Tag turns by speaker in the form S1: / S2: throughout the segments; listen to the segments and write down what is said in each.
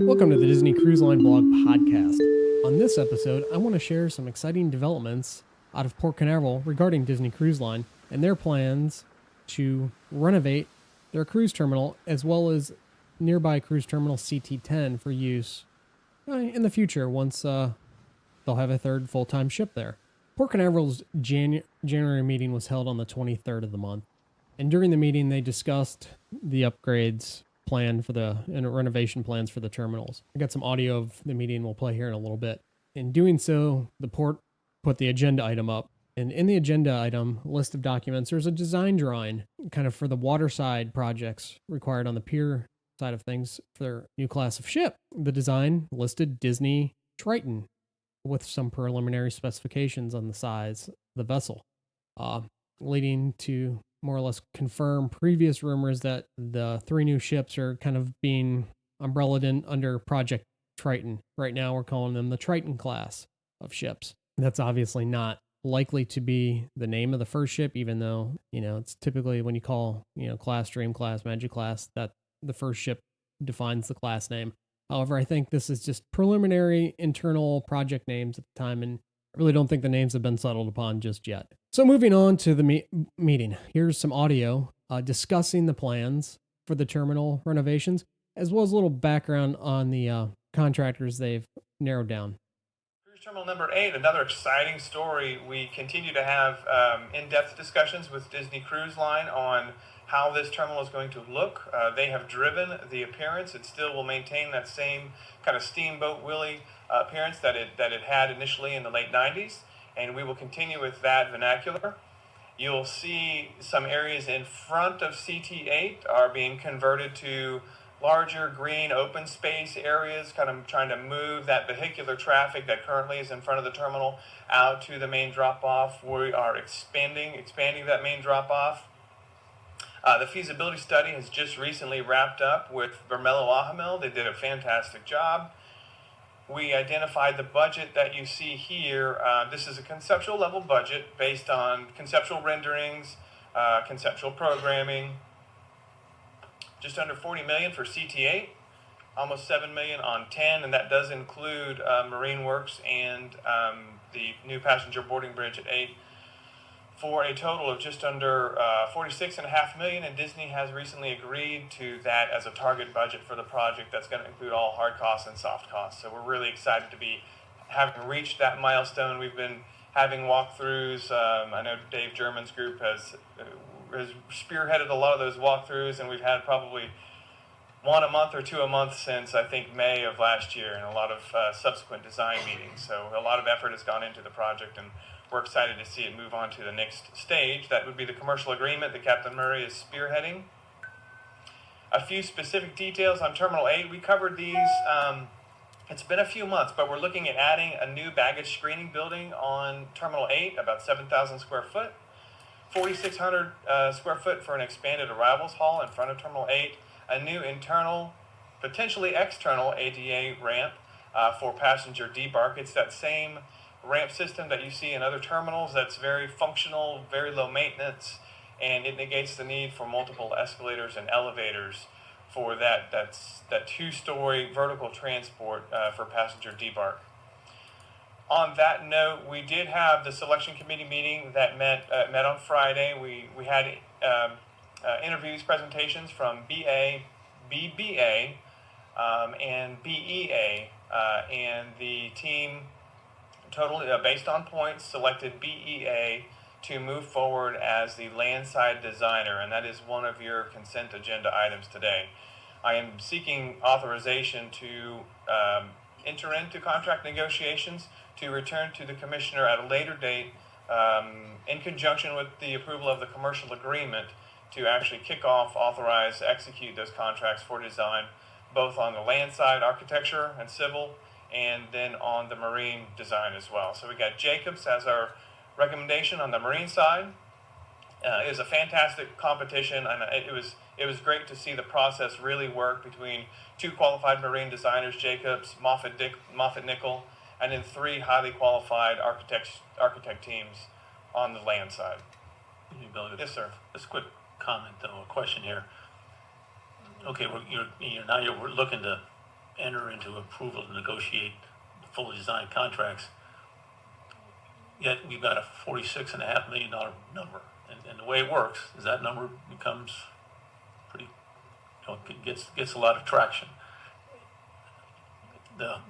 S1: Welcome to the Disney Cruise Line Blog Podcast. On this episode, I want to share some exciting developments out of Port Canaveral regarding Disney Cruise Line and their plans to renovate their cruise terminal as well as nearby cruise terminal CT10 for use in the future once they'll have a third full-time ship there. Port Canaveral's January meeting was held on the 23rd of the month, and during the meeting they discussed the upgrades plan for the and renovation plans for the terminals. I got some audio of the meeting we'll play here in a little bit. In doing so, the port put the agenda item up. And in the agenda item list of documents, there's a design drawing kind of for the waterside projects required on the pier side of things for their new class of ship. The design listed Disney Triton with some preliminary specifications on the size of the vessel, leading to more or less confirm previous rumors that the three new ships are kind of being umbrellaed in under Project Triton. Right now, we're calling them the Triton class of ships. That's obviously not likely to be the name of the first ship, even though, it's typically when you call, class, Dream class, Magic class, that the first ship defines the class name. However, I think this is just preliminary internal project names at the time, and I really don't think the names have been settled upon just yet. So moving on to the meeting, here's some audio discussing the plans for the terminal renovations, as well as a little background on the contractors they've narrowed down.
S2: Cruise Terminal number 8, another exciting story. We continue to have in-depth discussions with Disney Cruise Line on how this terminal is going to look. They have driven the appearance. It still will maintain that same kind of Steamboat Willie appearance that it had initially in the late 90s, and we will continue with that vernacular. You'll see some areas in front of CT8 are being converted to larger green open space areas, kind of trying to move that vehicular traffic that currently is in front of the terminal out to the main drop-off. We are expanding that main drop-off. The feasibility study has just recently wrapped up with Vermelho Ahumel. They did a fantastic job. We identified the budget that you see here. This is a conceptual level budget based on conceptual renderings, conceptual programming. Just under $40 million for CT8, almost $7 million on 10, and that does include Marine Works and the new passenger boarding bridge at 8, for a total of just under $46.5 million. And Disney has recently agreed to that as a target budget for the project. That's going to include all hard costs and soft costs. So we're really excited to be having reached that milestone. We've been having walkthroughs. I know Dave German's group has spearheaded a lot of those walkthroughs, and we've had probably one a month or two a month since I think May of last year, and a lot of subsequent design meetings. So a lot of effort has gone into the project, and we're excited to see it move on to the next stage. That would be the commercial agreement that Captain Murray is spearheading. A few specific details on Terminal 8. We covered these. It's been a few months, but we're looking at adding a new baggage screening building on Terminal 8, about 7,000 square foot. 4,600 square foot for an expanded arrivals hall in front of Terminal 8. A new internal, potentially external ADA ramp for passenger debark. It's that same ramp system that you see in other terminals that's very functional, very low maintenance, and it negates the need for multiple escalators and elevators for that two-story vertical transport for passenger debark. On that note, we did have the selection committee meeting that met on Friday. We had interviews, presentations from BA, BBA, and BEA, and the team totally, based on points, selected BEA to move forward as the landside designer, and that is one of your consent agenda items today. I am seeking authorization to enter into contract negotiations to return to the commissioner at a later date in conjunction with the approval of the commercial agreement to actually kick off, authorize, execute those contracts for design, both on the landside architecture and civil, and then on the marine design as well. So we got Jacobs as our recommendation on the marine side. It was a fantastic competition, and it was great to see the process really work between two qualified marine designers, Jacobs, Moffitt Nickel, and then three highly qualified architect teams on the land side. Yes, sir.
S3: Just a quick comment, though, a question here. Okay, you're looking to enter into approval to negotiate fully designed contracts. Yet we've got a $46.5 million number. And the way it works is that number becomes pretty, gets a lot of traction. The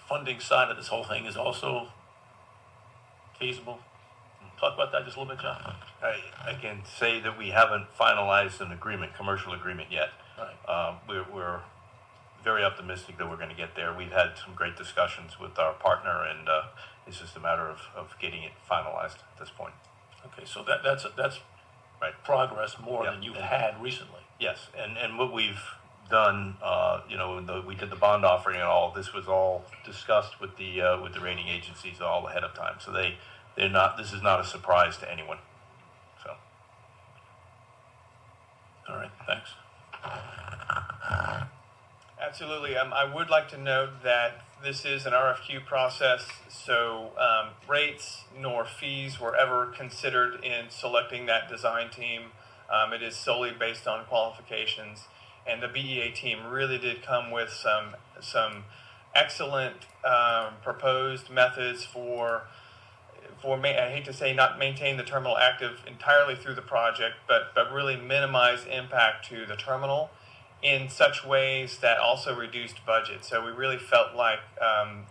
S3: funding side of this whole thing is also feasible. Talk about that just a little bit, John.
S4: I can say that we haven't finalized an agreement, commercial agreement yet.
S3: Right.
S4: We're very optimistic that we're going to get there. We've had some great discussions with our partner, and it's just a matter of getting it finalized at this point.
S3: Okay, so that's
S4: Right.
S3: progress more
S4: Yeah.
S3: than you've had recently.
S4: Yes, and what we've done, we did the bond offering and all. This was all discussed with the rating agencies all ahead of time. So they're not. This is not a surprise to anyone. So.
S3: All right, thanks.
S2: Absolutely. I would like to note that this is an RFQ process, so rates nor fees were ever considered in selecting that design team. It is solely based on qualifications, and the BEA team really did come with some excellent proposed methods for I hate to say not maintain the terminal active entirely through the project, but really minimize impact to the terminal in such ways that also reduced budget. So we really felt like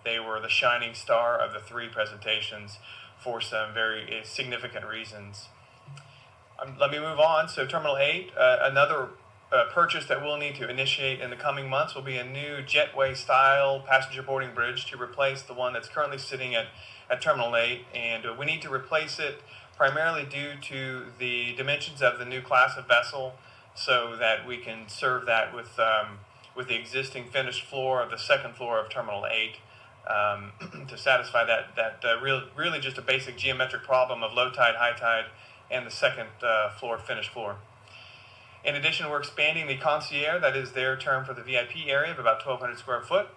S2: they were the shining star of the three presentations for some very significant reasons. Let me move on. So Terminal 8, another purchase that we'll need to initiate in the coming months will be a new jetway style passenger boarding bridge to replace the one that's currently sitting at Terminal 8. And we need to replace it primarily due to the dimensions of the new class of vessel, so that we can serve that with the existing finished floor of the second floor of Terminal 8 to satisfy that really just a basic geometric problem of low tide, high tide, and the second floor finished floor. In addition, we're expanding the concierge, that is their term for the VIP area, of about 1,200 square foot.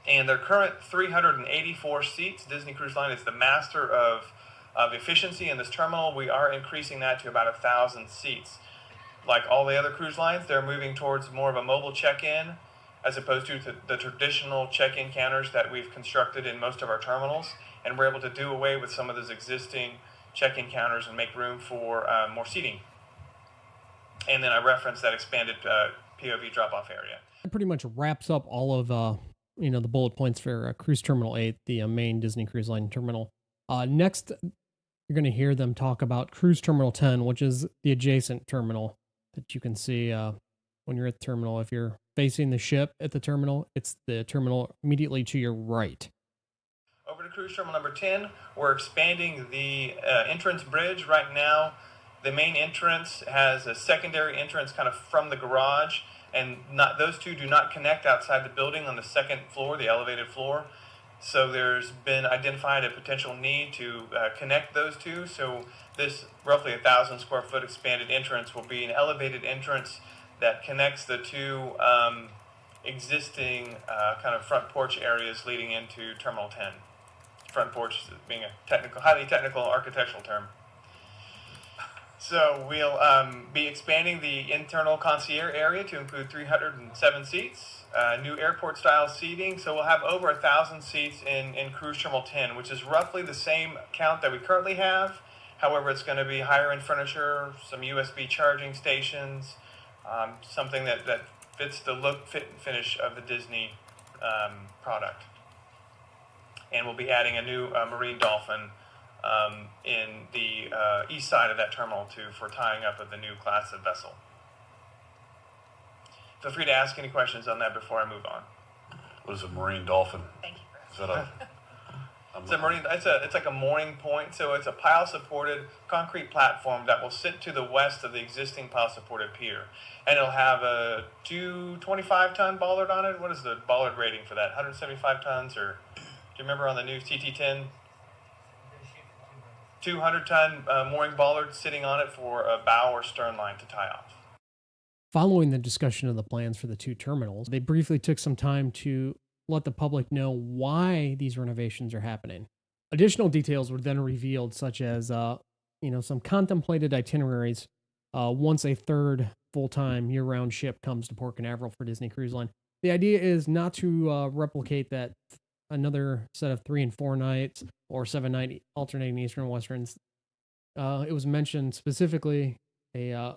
S2: And their current 384 seats, Disney Cruise Line is the master of efficiency in this terminal. We are increasing that to about 1,000 seats. Like all the other cruise lines, they're moving towards more of a mobile check-in as opposed to the traditional check-in counters that we've constructed in most of our terminals. And we're able to do away with some of those existing check-in counters and make room for more seating. And then I referenced that expanded POV drop-off area.
S1: It pretty much wraps up all of the bullet points for Cruise Terminal 8, the main Disney Cruise Line terminal. Next, you're going to hear them talk about Cruise Terminal 10, which is the adjacent terminal that you can see when you're at the terminal. If you're facing the ship at the terminal, it's the terminal immediately to your right.
S2: Over to Cruise Terminal number 10, we're expanding the entrance bridge. Right now, the main entrance has a secondary entrance kind of from the garage, and those two do not connect outside the building on the second floor, the elevated floor. So there's been identified a potential need to connect those two. So this roughly 1,000 square foot expanded entrance will be an elevated entrance that connects the two existing kind of front porch areas leading into Terminal 10. Front porch being a highly technical architectural term. So we'll be expanding the internal concierge area to include 307 seats. New airport-style seating, so we'll have over 1,000 seats in Cruise Terminal 10, which is roughly the same count that we currently have. However, it's going to be higher-end furniture, some USB charging stations, something that fits the look, fit, and finish of the Disney product. And we'll be adding a new marine dolphin in the east side of that terminal for tying up with the new class of vessel. Feel free to ask any questions on that before I move on.
S4: What is a marine dolphin?
S5: Thank you.
S4: Is that a?
S2: It's like a mooring point, so it's a pile-supported concrete platform that will sit to the west of the existing pile-supported pier, and it'll have a 225-ton bollard on it. What is the bollard rating for that? 175 tons, or do you remember on the new CT10? 200-ton mooring bollard sitting on it for a bow or stern line to tie off.
S1: Following the discussion of the plans for the two terminals, they briefly took some time to let the public know why these renovations are happening. Additional details were then revealed, such as, some contemplated itineraries once a third full-time year-round ship comes to Port Canaveral for Disney Cruise Line. The idea is not to replicate that another set of 3 and 4 nights or 7-night alternating Eastern and Westerns. It was mentioned specifically a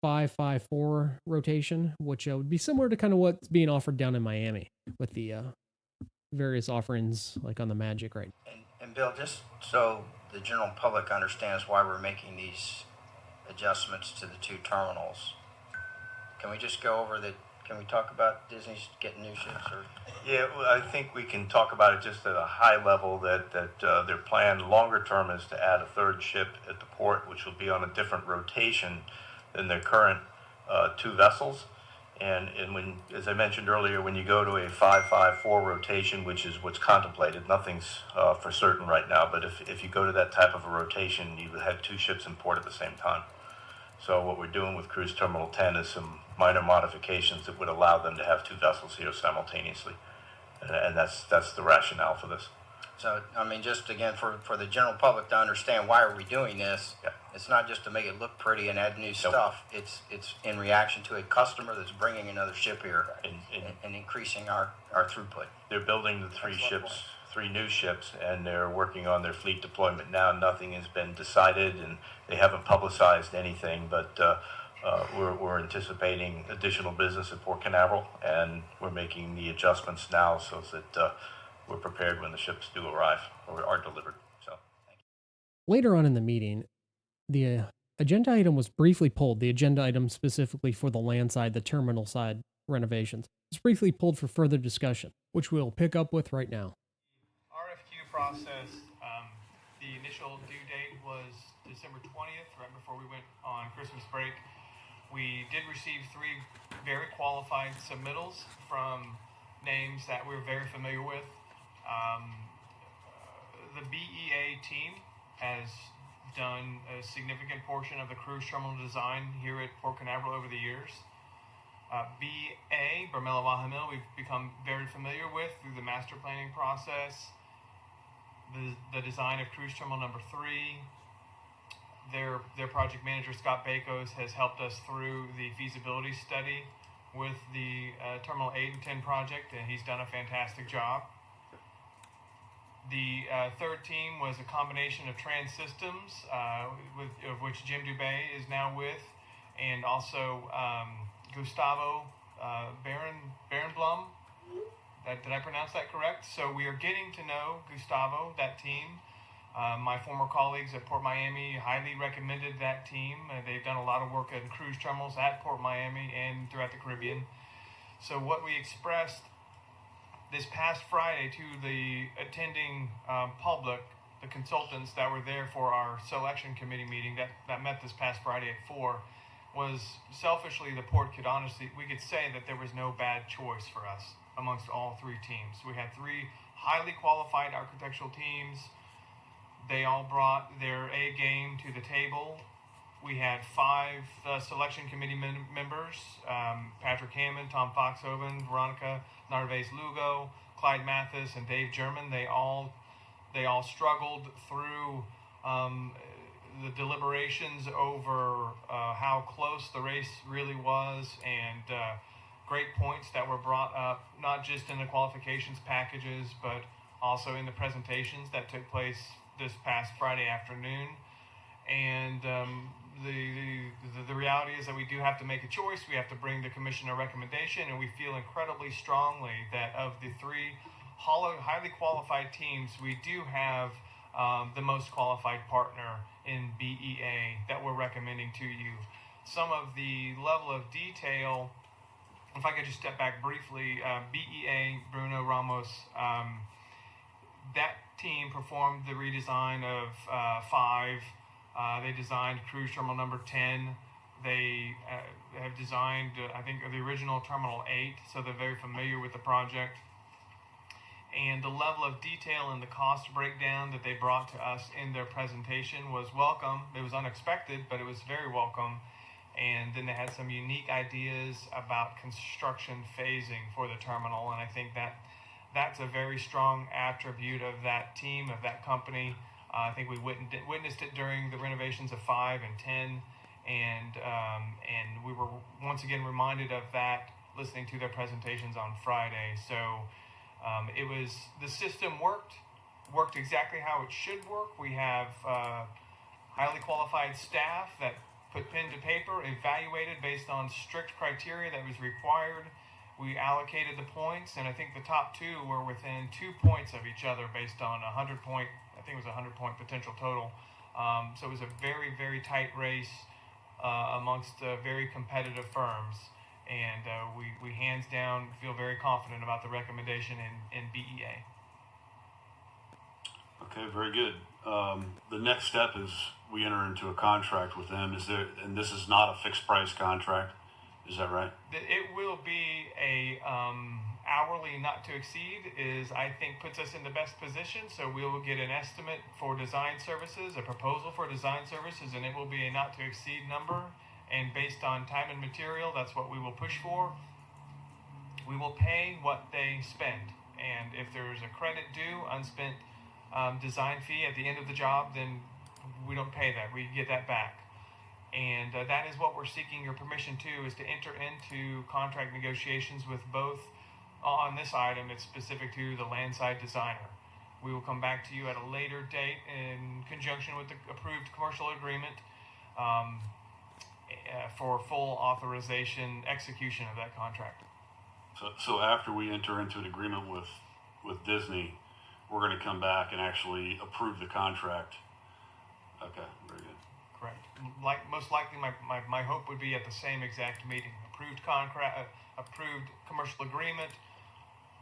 S1: 5-5-4 rotation, which would be similar to kind of what's being offered down in Miami with the various offerings like on the Magic, right?
S5: And Bill, just so the general public understands why we're making these adjustments to the 2 terminals, can we just go over the? Can we talk about Disney's getting new ships? Or?
S4: Yeah, well, I think we can talk about it just at a high level that their plan longer term is to add a 3rd ship at the port, which will be on a different rotation than their current 2 vessels. And when, as I mentioned earlier, when you go to a 5-5-4 rotation, which is what's contemplated, nothing's for certain right now, but if you go to that type of a rotation, you would have 2 ships in port at the same time. So what we're doing with Cruise Terminal 10 is some minor modifications that would allow them to have 2 vessels here simultaneously. And that's the rationale for this.
S5: So, I mean, just again, for the general public to understand why are we doing this,
S4: Yeah.
S5: It's not just to make it look pretty and add new stuff. It's in reaction to a customer that's bringing another ship here and increasing our throughput.
S4: They're building the 3 new ships, and they're working on their fleet deployment now. Nothing has been decided, and they haven't publicized anything, but we're anticipating additional business at Port Canaveral, and we're making the adjustments now so that we're prepared when the ships do arrive or are delivered. So, thank you.
S1: Later on in the meeting, the agenda item was briefly pulled. The agenda item specifically for the land side, the terminal side renovations, was briefly pulled for further discussion, which we'll pick up with right now.
S2: RFQ process, the initial due date was December 20th, right before we went on Christmas break. We did receive 3 very qualified submittals from names that we're very familiar with. The BEA team has done a significant portion of the cruise terminal design here at Port Canaveral over the years. BA, Bermela Vahamil, we've become very familiar with through the master planning process. The design of cruise terminal number 3. Their project manager, Scott Bakos, has helped us through the feasibility study with the Terminal 8 and 10 project, and he's done a fantastic job. The 3rd team was a combination of Trans Systems, of which Jim Dubé is now with, and also Gustavo Barenblum. Did I pronounce that correct? So we are getting to know Gustavo, that team. My former colleagues at Port Miami highly recommended that team. They've done a lot of work at cruise terminals at Port Miami and throughout the Caribbean. So what we expressed this past Friday to the attending public, the consultants that were there for our selection committee meeting that met this past Friday at 4, was selfishly the port could honestly, we could say that there was no bad choice for us amongst all 3 teams. We had 3 highly qualified architectural teams. They all brought their A game to the table. We had 5 selection committee members, Patrick Hammond, Tom Foxhoven, Veronica Narvaez-Lugo, Clyde Mathis, and Dave German. They all struggled through the deliberations over how close the race really was, and great points that were brought up, not just in the qualifications packages, but also in the presentations that took place this past Friday afternoon. And the reality is that we do have to make a choice. We have to bring the commission a recommendation, and we feel incredibly strongly that of the 3 highly qualified teams, we do have the most qualified partner in BEA that we're recommending to you. Some of the level of detail, if I could just step back briefly, BEA, Bruno Ramos, that team performed the redesign of 5. They designed cruise terminal number 10. They have designed, I think, the original terminal 8, so they're very familiar with the project. And the level of detail and the cost breakdown that they brought to us in their presentation was welcome. It was unexpected, but it was very welcome. And then they had some unique ideas about construction phasing for the terminal, and I think that's a very strong attribute of that team, of that company. I think we witnessed it during the renovations of 5 and 10, and we were once again reminded of that listening to their presentations on Friday. So the system worked exactly how it should work. We have highly qualified staff that put pen to paper, evaluated based on strict criteria that was required. We allocated the points, and I think the top two were within 2 points of each other based on I think it was a 100-point potential total. So it was a very, very tight race amongst very competitive firms. And we hands down feel very confident about the recommendation in BEA.
S6: Okay, very good. The next step is we enter into a contract with them. And this is not a fixed price contract, is that right?
S2: It will be a hourly not to exceed I think puts us in the best position. So we will get an estimate for design services, a proposal for design services, and it will be a not to exceed number. And based on time and material, that's what we will push for. We will pay what they spend. And if there's a credit due, unspent design fee at the end of the job, then we don't pay that. We get that back. And that is what we're seeking your permission to, is to enter into contract negotiations with both. On this item, it's specific to the landside designer. We will come back to you at a later date in conjunction with the approved commercial agreement for full authorization, execution of that contract.
S6: So after we enter into an agreement with Disney, we're going to come back and actually approve the contract. Okay, very good.
S2: Correct. Most likely, my hope would be at the same exact meeting. Approved contract, approved commercial agreement,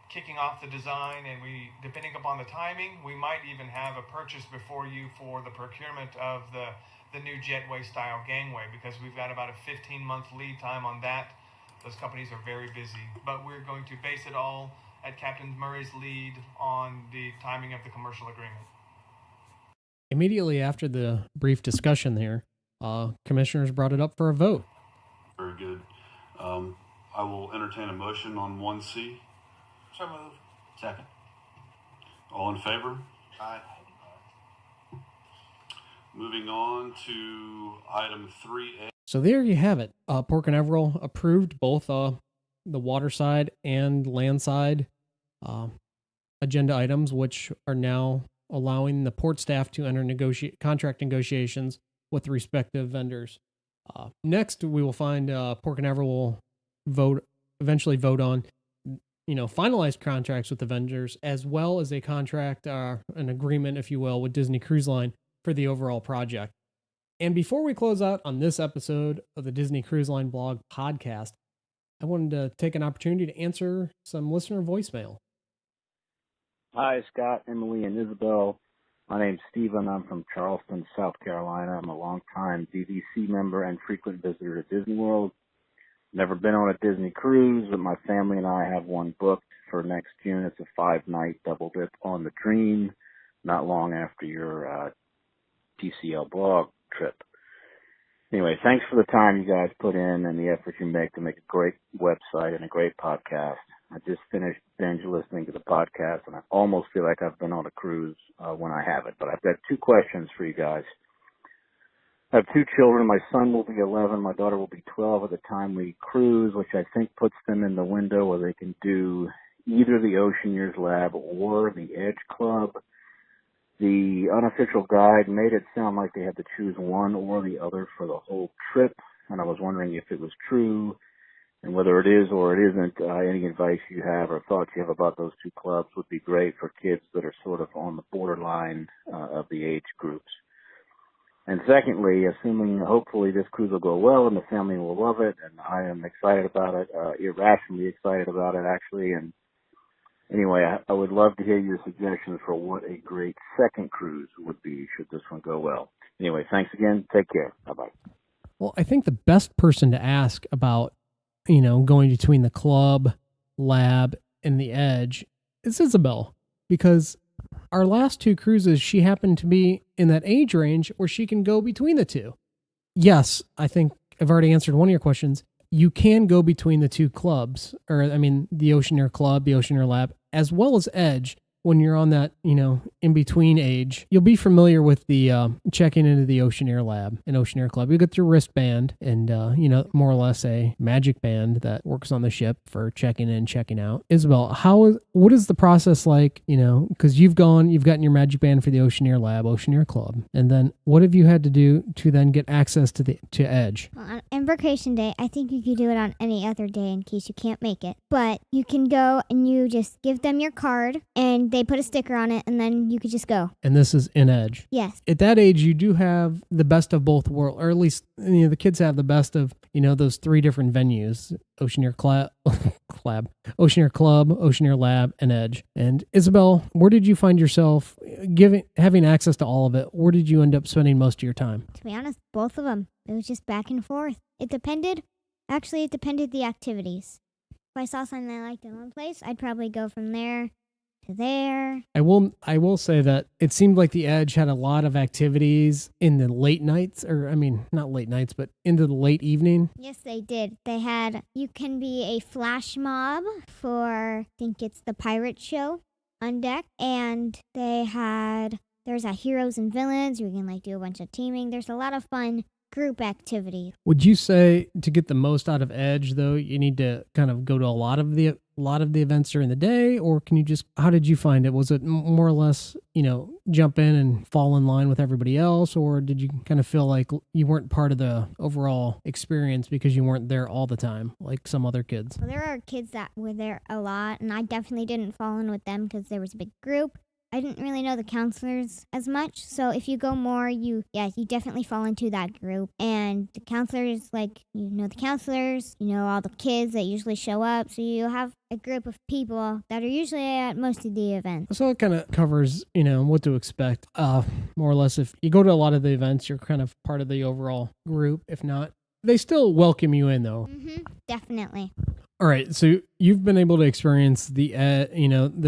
S2: kicking off the design, and we, depending upon the timing, we might even have a purchase before you for the procurement of the new jetway style gangway, because we've got about a 15-month lead time on that. Those companies are very busy, but we're going to base it all at Captain Murray's lead on the timing of the commercial agreement.
S1: Immediately after the brief discussion there, commissioners brought it up for a vote.
S6: Very good. I will entertain a motion on 1C.
S5: So moved. Second.
S6: All in favor?
S5: Aye.
S6: Moving on to item 3A.
S1: So there you have it. Port Canaveral approved both the water side and land side agenda items, which are now allowing the port staff to enter contract negotiations with the respective vendors. Next, we will find Port Canaveral will eventually vote on, finalized contracts with the vendors, as well as a contract, an agreement, if you will, with Disney Cruise Line for the overall project. And before we close out on this episode of the Disney Cruise Line blog podcast, I wanted to take an opportunity to answer some listener voicemail.
S7: Hi, Scott, Emily, and Isabel. My name's Stephen. I'm from Charleston, South Carolina. I'm a longtime DVC member and frequent visitor to Disney World. Never been on a Disney cruise, but my family and I have one booked for next June. It's a 5-night double dip on the Dream, not long after your DCL blog trip. Anyway, thanks for the time you guys put in and the effort you make to make a great website and a great podcast. I just finished binge listening to the podcast, and I almost feel like I've been on a cruise when I haven't. But I've got 2 questions for you guys. I have 2 children. My son will be 11. My daughter will be 12 at the time we cruise, which I think puts them in the window where they can do either the Ocean Years Lab or the Edge Club. The unofficial guide made it sound like they had to choose one or the other for the whole trip, and I was wondering if it was true, and whether it is or it isn't. Any advice you have or thoughts you have about those 2 clubs would be great for kids that are sort of on the borderline of the age groups. And secondly, assuming hopefully this cruise will go well and the family will love it, and I am excited about it, irrationally excited about it actually, and anyway, I would love to hear your suggestions for what a great second cruise would be should this one go well. Anyway, thanks again. Take care. Bye-bye.
S1: Well, I think the best person to ask about, going between the club, lab, and the Edge is Isabel, because our last 2 cruises, she happened to be in that age range where she can go between the 2. Yes, I think I've already answered one of your questions. You can go between the 2 clubs, the Oceaneer Club, the Oceaneer Lab, as well as Edge. when you're on that, in between age, you'll be familiar with the checking into the Oceaneer Lab and Oceaneer Club. You get your wristband and, more or less a magic band that works on the ship for checking in, checking out. Isabel, what is the process like, because you've gotten your magic band for the Oceaneer Lab, Oceaneer Club, and then what have you had to do to then get access to Edge?
S8: Well, on Embarkation Day, I think you could do it on any other day in case you can't make it. But you can go and you just give them your card and they put a sticker on it and then you could just go.
S1: And this is in Edge.
S8: Yes.
S1: At that age, you do have the best of both worlds, or at least the kids have the best of those three different venues: Oceaneer Club, Oceaneer Club, Oceaneer Lab, and Edge. And Isabel, where did you find yourself having access to all of it? Where did you end up spending most of your time?
S8: To be honest, both of them. It was just back and forth. It depended the activities. If I saw something I liked in one place, I'd probably go from there to there.
S1: I will say that it seemed like the Edge had a lot of activities in the late nights, not late nights, but into the late evening.
S8: Yes, they did. You can be a flash mob for, I think it's the pirate show on deck, and there's a heroes and villains. You can do a bunch of teaming. There's a lot of fun group activity.
S1: Would you say to get the most out of Edge, though, you need to kind of go to a lot of the events during the day, or how did you find it? Was it more or less, jump in and fall in line with everybody else, or did you kind of feel like you weren't part of the overall experience because you weren't there all the time, like some other kids?
S8: Well, there are kids that were there a lot, and I definitely didn't fall in with them because there was a big group. I didn't really know the counselors as much, so if you go more, you definitely fall into that group. And the counselors, the counselors, all the kids that usually show up, so you have a group of people that are usually at most of the events.
S1: So it kind of covers, what to expect. More or less, if you go to a lot of the events, you're kind of part of the overall group. If not, they still welcome you in, though.
S8: Mm-hmm, definitely.
S1: All right, so you've been able to experience the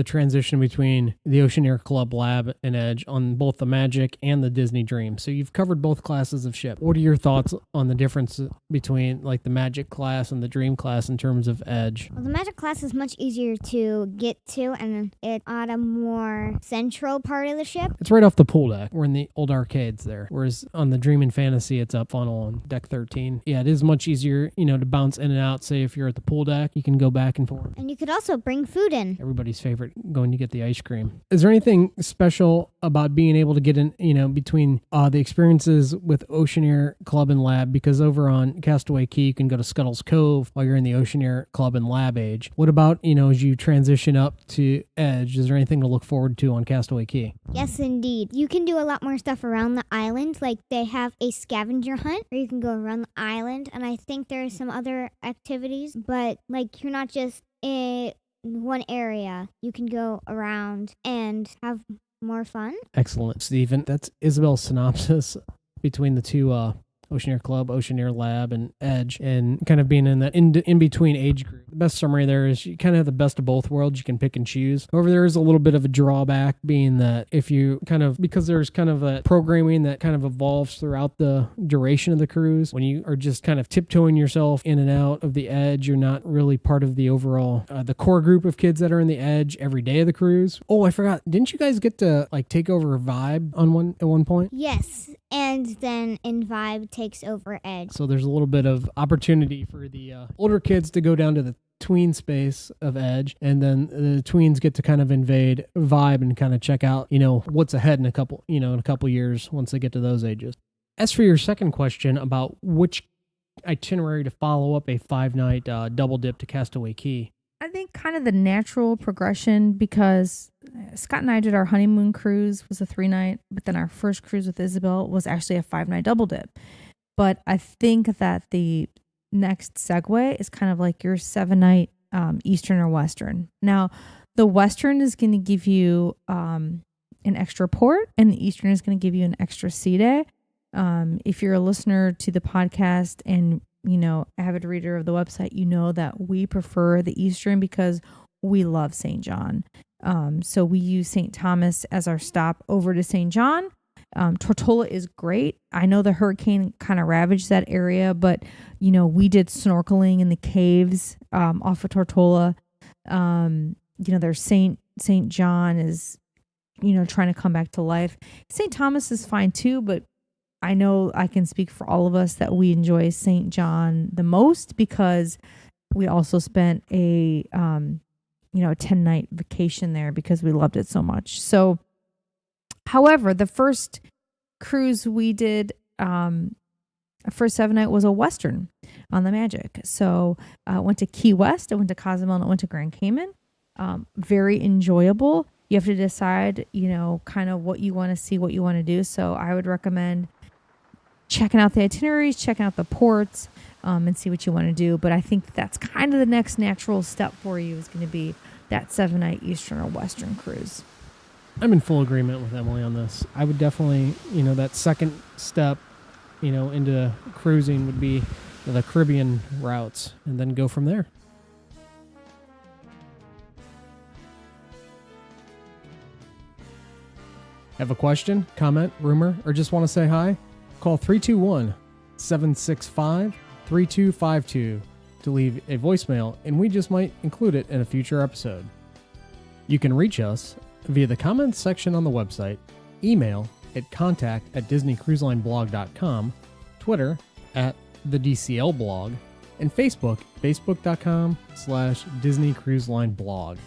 S1: transition between the Oceaneer Club Lab and Edge on both the Magic and the Disney Dream. So you've covered both classes of ship. What are your thoughts on the difference between the Magic class and the Dream class in terms of Edge?
S8: Well, the Magic class is much easier to get to, and it's on a more central part of the ship.
S1: It's right off the pool deck. We're in the old arcades there. Whereas on the Dream and Fantasy, it's up funnel on deck 13. Yeah, it is much easier, to bounce in and out. Say if you're at the pool deck, you can go back and forth.
S8: And you could also bring food in.
S1: Everybody's favorite, going to get the ice cream. Is there anything special about being able to get in, between the experiences with Oceaneer Club and Lab? Because over on Castaway Key, you can go to Scuttle's Cove while you're in the Oceaneer Club and Lab age. What about, as you transition up to Edge, is there anything to look forward to on Castaway Key?
S8: Yes, indeed. You can do a lot more stuff around the island. They have a scavenger hunt where you can go around the island, and I think there are some other activities, but you're not just in one area. You can go around and have more fun.
S1: Excellent, Stephen. That's Isabel's synopsis between the two Oceaneer Club, Oceaneer Lab, and Edge, and kind of being in that in-between age group. The best summary there is you kind of have the best of both worlds. You can pick and choose. However, there is a little bit of a drawback, being that if you because there's kind of a programming that kind of evolves throughout the duration of the cruise. When you are just kind of tiptoeing yourself in and out of the Edge, you're not really part of the overall, the core group of kids that are in the Edge every day of the cruise. Oh, I forgot. Didn't you guys get to take over Vibe at one point?
S8: Yes, and then in Vibe takes over Edge.
S1: So there's a little bit of opportunity for the older kids to go down to the tween space of Edge, and then the tweens get to kind of invade Vibe and kind of check out, what's ahead in a couple years once they get to those ages. As for your second question about which itinerary to follow up a 5-night double dip to Castaway Key,
S9: I think kind of the natural progression, because Scott and I did our honeymoon cruise was a 3-night, but then our first cruise with Isabel was actually a 5-night double dip. But I think that the next segue is kind of like your 7-night Eastern or Western. Now, the Western is going to give you an extra port, and the Eastern is going to give you an extra sea day. If you're a listener to the podcast and avid reader of the website, that we prefer the Eastern because we love St. John. So we use St. Thomas as our stop over to St. John. Tortola is great. I know the hurricane kind of ravaged that area, but we did snorkeling in the caves off of Tortola. There's St. St. John is, trying to come back to life. St. Thomas is fine too, but I know I can speak for all of us that we enjoy St. John the most because we also spent a 10-night vacation there because we loved it so much. So, however, the first cruise we did, first 7-night was a Western on the Magic. So I went to Key West, I went to Cozumel, and I went to Grand Cayman. Very enjoyable. You have to decide, kind of what you want to see, what you want to do. So I would recommend checking out the itineraries, checking out the ports, and see what you want to do. But I think that's kind of the next natural step for you is going to be that 7-night Eastern or Western cruise.
S1: I'm in full agreement with Emily on this. I would definitely, that second step, into cruising would be the Caribbean routes and then go from there. Have a question, comment, rumor, or just want to say hi? Call 321-765-3252 to leave a voicemail, and we just might include it in a future episode. You can reach us via the comments section on the website, email at contact@disneycruiselineblog.com, Twitter @the DCL blog, and Facebook, facebook.com/Disney Cruise Line blog.